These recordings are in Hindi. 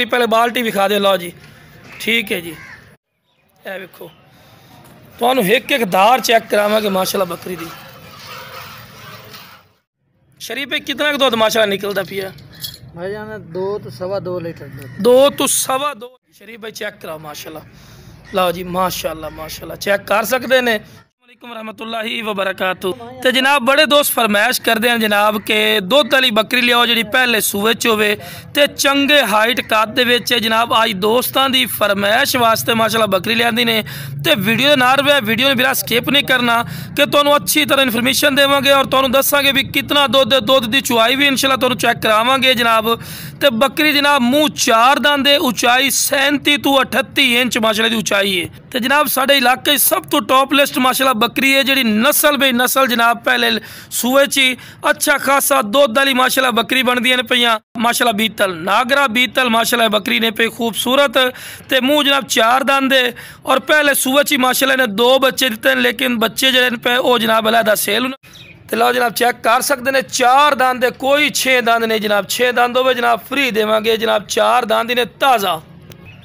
पहले बाल्टी विखा दे। लो जी ठीक है जी। ए वेखो तुहानू एक एक धार चेक करावांगे माशाल्लाह बकरी दी। शरीफ भाई कितना दूध माशाल्लाह निकलता पिया? भाई जान 2 तो 2.25 लीटर दूध। 2 तो 2.25। शरीफ भाई चेक कराओ माशाल्लाह। लो जी माशाल्लाह माशाल्लाह चेक कर सकते ने। रहमतुल्लाहि व बरकातुहू। तो जनाब बड़े दोस्त फरमाइश करते हैं जनाब के दुध वाली बकरी लियाओ जी पहले सूए च होवे ते चंगे हाइट कद दे विच। जनाब अज दोस्तों की फरमाइश वास्ते माशाल्लाह बकरी लियांदी ने ते वीडियो ना रहे वीडियो ने बिरा स्किप नहीं करना कि तुहानू अच्छी तरह इन्फॉर्मेशन देवांगे और तुहानू दसांगे भी कितना दुध दुध की चुआई भी इंशाल्लाह तुहानू चेक करावांगे जनाब। ते बकरी जनाब मूँह 4 दंद ऊंचाई 37 तो 38 इंच माशाल्लाह की ऊंचाई है। तो जनाब साढ़े इलाके सब तो टॉप लिस्ट माशाल्लाह बकरी है जी नस्ल बे नस्ल जनाब पहले सूए ची अच्छा खासा दुध वाली माशाल्लाह बकरी बनदी ने पईयां माशाल्लाह। बीतल नागरा बीतल माशाल्लाह बकरी ने पे खूबसूरत ते मूँह जनाब 4 दंद और पहले सूए ची माशाल्लाह ने 2 बच्चे दिते लेकिन बच्चे जड़े पे वो जनाब अलहदा सेल। तो लो जनाब चेक कर सकते हैं 4 दंद कोई 6 दंद नहीं जनाब। 6 दंद हो जनाब फ्री देवांगे जनाब। 4 दंद ही ने ताज़ा।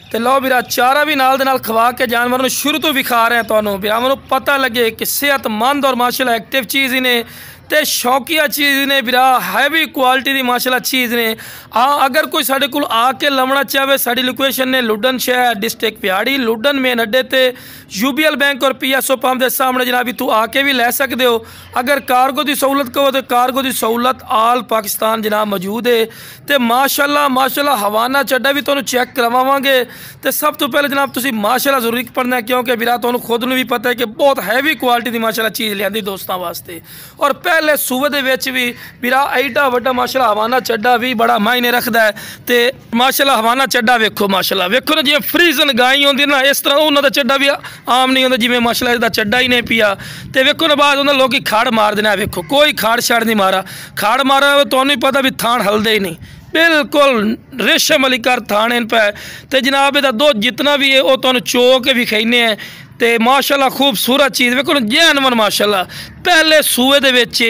तो लो मेरा चारा भी नाल दे नाल खवा के जानवर को शुरू तो विखा रहे हैं तुहानू भी मैनू पता लगे कि सेहतमंद और माशाल्लाह एक्टिव चीज़ ही ने ते शौकिया चीज़ ने बिरा हैवी क्वालिटी की माशाल्लाह चीज़ ने। अगर कोई साढ़े को आके लवना चाहे साड़ी लोकेशन ने लुडन शहर डिस्ट्रिक्ट पिहाड़ी लुडन मेन अड्डे ते यूबीएल बैंक और PSO पंप के सामने जनाब तू आके भी लै सकते हो। अगर कार्गो की सहूलत कहो तो कार्गो की सहूलत आल पाकिस्तान जनाब मौजूद है। तो माशाल्लाह माशाल्लाह हवाना चड्डा भी तुहानू चेक करवावांगे। तो सब तो पहले जनाब तुसीं माशाल्लाह जरूरी पढ़ना क्योंकि बिरा तुहानू खुद नूं भी पता है कि बहुत हैवी क्वालिटी की माशाल्लाह चीज़ लियांदी दोस्तों वास्ते। और पहले सूबे दे विच भी बिरा एडा वड्डा माशाल्लाह हवाना चड्डा भी बड़ा मायने रखता है। तो माशाल्लाह हवाना चड्डा वेखो माशाल्लाह वेखो ना जिवें फ्रीजन गाय होंदी ना इस तरह उन्होंने चड्डा भी आम नहीं होंदा जिवें माशाल्लाह इसदा चड्डा ही नहीं पिया। तो वेखो ना बाद उन्होंने लोग खाड़ मार देना वेखो कोई खाड़ छाड़ नहीं मारा। खाड़ मारा तुहानू ही पता भी थान हलदे ही नहीं बिल्कुल रेशम वाली कर थान इन पे। तो जनाब इहदा दुध जितना भी है वो तुहानू चो के विखाइने हैं। तो माशाल्लाह खूबसूरत चीज़ वेखो ना जानवर माशाल्लाह पहले सूए दे विच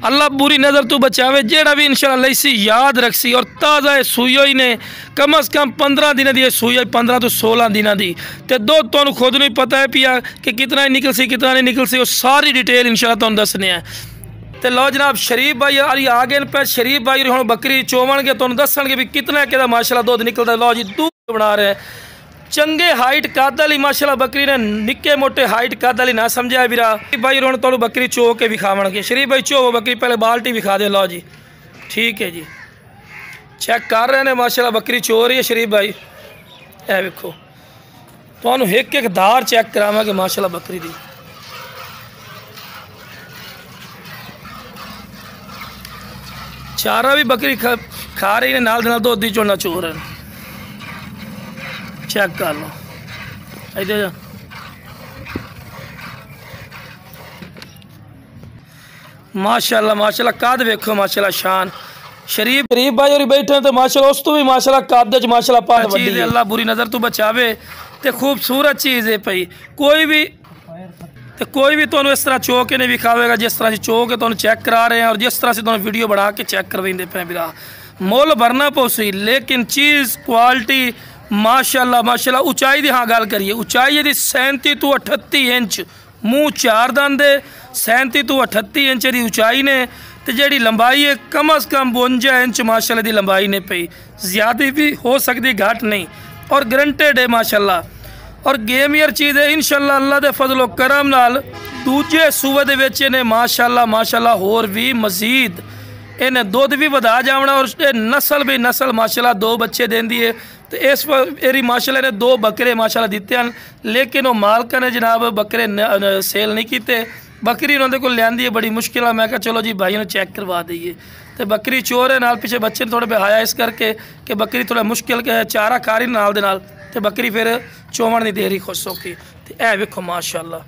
अल्लाह बुरी नज़र तो बचावे जेड़ा भी इंशाल्लाह लईसी याद रखसी। और ताज़ा सूई ही ने कम अज़ कम 15 दिन की सूई 15 तो 16 दिन की। तो दुध तुहानू खुद नहीं पता है पिया कि कितना निकल सी कितना नहीं निकल सी वो सारी डिटेल इंशाल्लाह तुहानू दसने हैं। तो लो जनाब शरीफ भाई आ गए पे शरीफ भाई हम बकरी चोवणगे तुहानू दसणगे भी कितना कि माशाल्लाह दुध निकलता। लो जी दूध बना रहे हैं चंगे हाइट कद वाली माशाल्लाह बकरी ने निक्के मोटे हाइट कद वाली ना समझा वीरा भाई हम तुहानू बकरी चो के विखावणगे। शरीफ भाई चोवो बकरी पहले बाल्टी विखा दे। लो जी ठीक है जी चेक कर रहे हैं माशाल्लाह बकरी चो रही है शरीफ भाई। ए वेखो तुहानू एक एक धार चेक करावांगे माशाल्लाह बकरी दी। चारा भी बकरी खा रही है नाल दे नाल दुध दी चोना चो रहे हैं। चेक कर लो इधर माशाल्लाह माशाल्लाह कद वेखो माशाल्लाह शान। शरीफ भाई और बैठे तो माशाल्लाह उस तो भी माशाल्लाह कद च माशाल्लाह पात वड्डी है। अल्लाह बुरी नज़र तो बचावे। तो खूबसूरत चीज़ है भाई कोई भी तुहानू इस तरह चो के नहीं विखावेगा जिस तरह से चो के तुहानू चेक करा रहे हैं और जिस तरह से तुहानू वीडियो बना के चेक करवाइंदे पे बिरा मुल भरना पौसी लेकिन चीज़ क्वालिटी माशाल्लाह माशाल्लाह। ऊंचाई की हाँ गल करिए ऊंचाई यदि 37 तो 38 इंच मूँह 4 दंद 37 तो 38 इंच की ऊंचाई ने। तो जी लंबाई है कम अज़ कम 52 इंच माशाल्लाह की लंबाई ने पई ज़्यादा भी हो सकती घट नहीं और ग्रंटेड है माशाल्लाह। और गेमियर चीज़ है इंशाल्लाह अल्लाह के फजलो करम नाल दूजे सूबे दे विच ने माशाल्लाह माशाल्लाह होर भी मजीद इन्हें दुध भी वधा जावना और नस्ल भी नस्ल माशाल्लाह 2 बच्चे देंदी है। तो इस एरी माशाल्लाह ने 2 बकरे माशाल्लाह दिते हैं लेकिन वो मालका ने जनाब बकरे सेल नहीं किए। बकरी उन्होंने को लियांदी है बड़ी मुश्किल है। मैं कहा चलो जी भाई ने चेक करवा दईए। तो बकरी चोर है नाल पीछे बच्चे थोड़े बहाया इस करके कि बकरी थोड़ा मुश्किल चारा खा रही नाल दे नाल तो बकरी फिर चोवण नहीं दे रही खुश सौखी। तो ए वेखो माशाल्लाह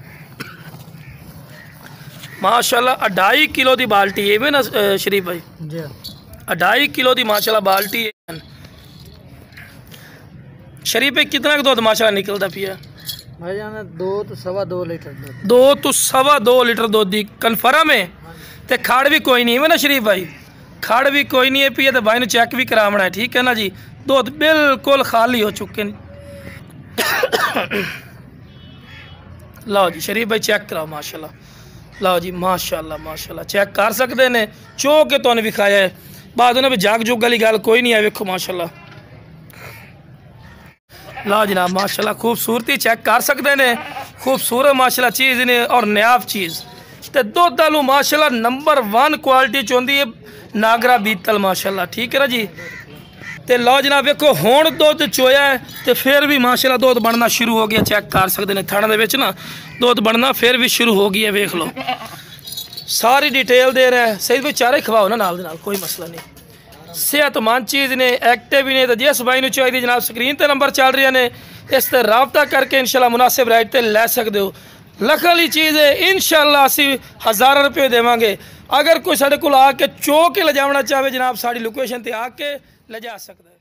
माशाल्लाह 2.5 किलो की बाल्टी है ना शरीफ भाई जी 2.5 किलो की माशाल्लाह बाल्टी है। शरीफ भाई कितना दूध माशाल्लाह निकलता पिया? भाई जान 2 तो 2.25 लीटर दूध। 2 तो 2.25 लीटर दूध दी कन्फर्म है। तो खाड़ भी कोई नहीं है ना शरीफ भाई खाड़ भी कोई नहीं है पिया। तो भाई ने चेक भी करावना है ठीक है ना जी। दुध बिल्कुल खाली हो चुके हैं। लो जी शरीफ भाई चेक कराओ माशाल्लाह। लो जी माशाल्लाह माशाल्लाह चेक कर सकते हैं, चो के तुहानू विखाया है, बाद उन्हें भी जाग जुग वाली गल कोई नहीं है। वेखो माशाल्लाह, ला जनाब माशाल्लाह खूबसूरती चेक कर सकते हैं, खूबसूरत माशाल्लाह चीज़ ने और नायाब चीज़। तो दुध आलू माशाल्लाह नंबर 1 क्वालिटी चौंदी है नागरा बीतल माशाल्लाह, ठीक है ना जी। तो लो जनाब वेखो हुण दुध चोया है तो फिर भी माशाल्लाह दुध बनना शुरू हो गया, चेक कर सकते हैं थण दे विच ना दुध बनना फिर भी शुरू हो गया। वेख लो सारी डिटेल दे रहा है, सही भाई चारे खवाओ ना नाल दे नाल, कोई मसला नहीं। सेहतमंद चीज़ ने, एक्टिव भी ने, तो जिस भाई नूं चाहिए जनाब स्क्रीन पर नंबर चल रहे हैं, इस पर राबता करके इंशाल्लाह मुनासिब रेट पर लै सकते हो। लख वाली चीज़ है, इंशाल्लाह असी 1000 रुपये देवांगे। अगर कोई साढ़े कोल आके चो के ले जाना चाहे जनाब साड़ी लोकेशन पर आके ले जा सकता है।